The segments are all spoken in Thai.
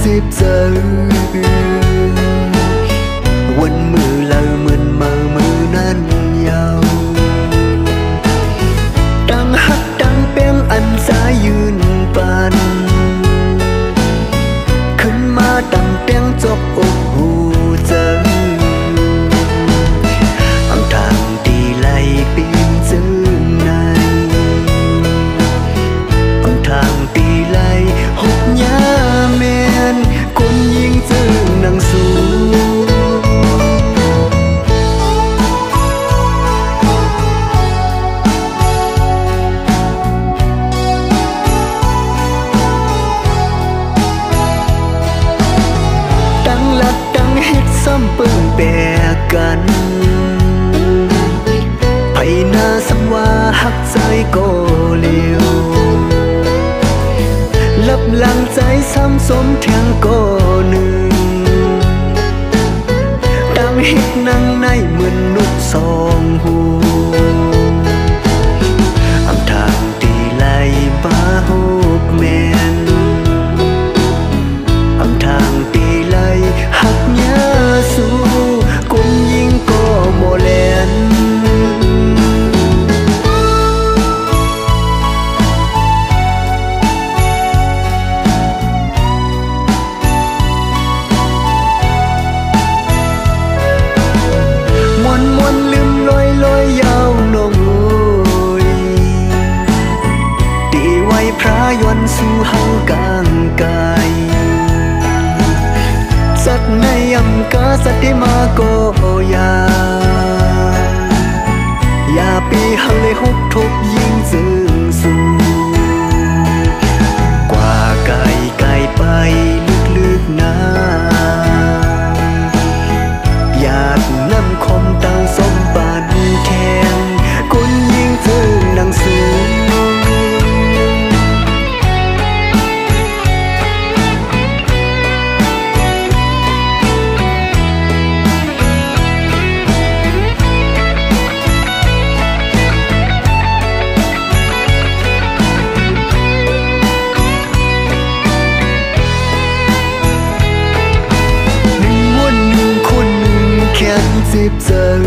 dịp giờ quên mưa lời mình mờ mưa nan nhau đang hát đang bén anh giáยืน bànขึ้นมาตั้งเตียงจบอกหูเจออังทางดีไล่ปีนจึงในอังทางดีไล่หกยาเมนคนยิงจึงนังสูซ้ำปึ้งแบกกันไผหน้าสำว่าหักใจก็เลี้ยวลับหลังใจซ้ำสมแทงก็หนึ่งตั้งหิดนั่งในเหมือนนุกสองหูอำทางตีไล่บ้าหกแมนอำทางตีไล่หักยาสู้คนยิงก็โมเลนมวนมวนลืมลอยลอยยาวนงโอยตีไว้พระยนต์สู่เฮากลางกายสัตว์ในยำกาสัตว์ที่มาโกยาอย่าปีหันเลยฮุบทุบยิงจึงสู้กว่าไกลไกลไปลึกๆนาอยากนำคมตั้งสมบัติแทนคนยิงจึงนังสูdịp giờ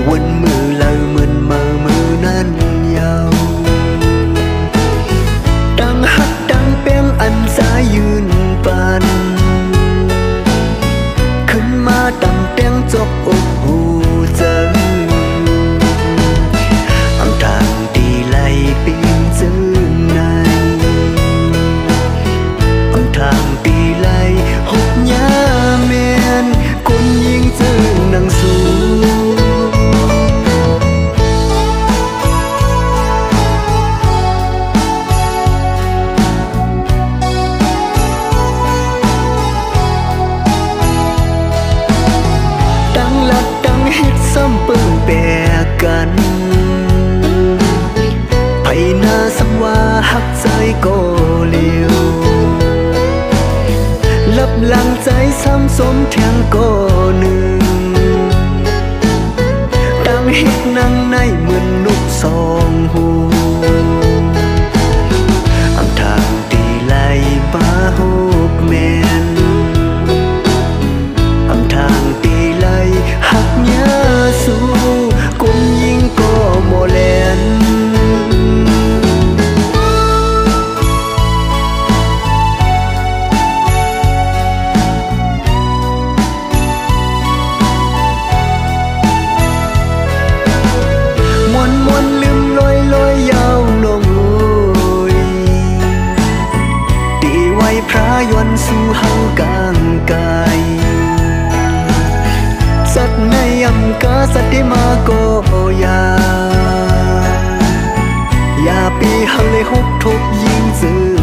quên mưa lời mình mờ mưa nan nhau đang hát đang bén anh giáยืน bànขึ้นมาตั้งเตียงจบอกหูเจออังทางดีไล่ปีนจึงในอังทางดีไล่หกยาเมนคนยิงจึงนังสูตั้งหลักตั้งเฮ็ดซ้ำปึ้งแบกกันไผหน้าสำว่าหักใจก็เลี้ยวลับหลังใจซ้ำสมแทงก็หนึ่งตั้งหิดนั่งในเหมือนนุกสองหูอำทางตีไล่บ้าหกแมนอำทางตีไล่หักยาสู้คนยิงก็โมเลนมวนลืมลอยลอยยาวนงโอยตีไว้พระยนต์สู่เฮากลางกายสัตว์ในยำกาสัตว์ที่มาโกยาอย่าปีหันเลยฮุบทุบยิงจึง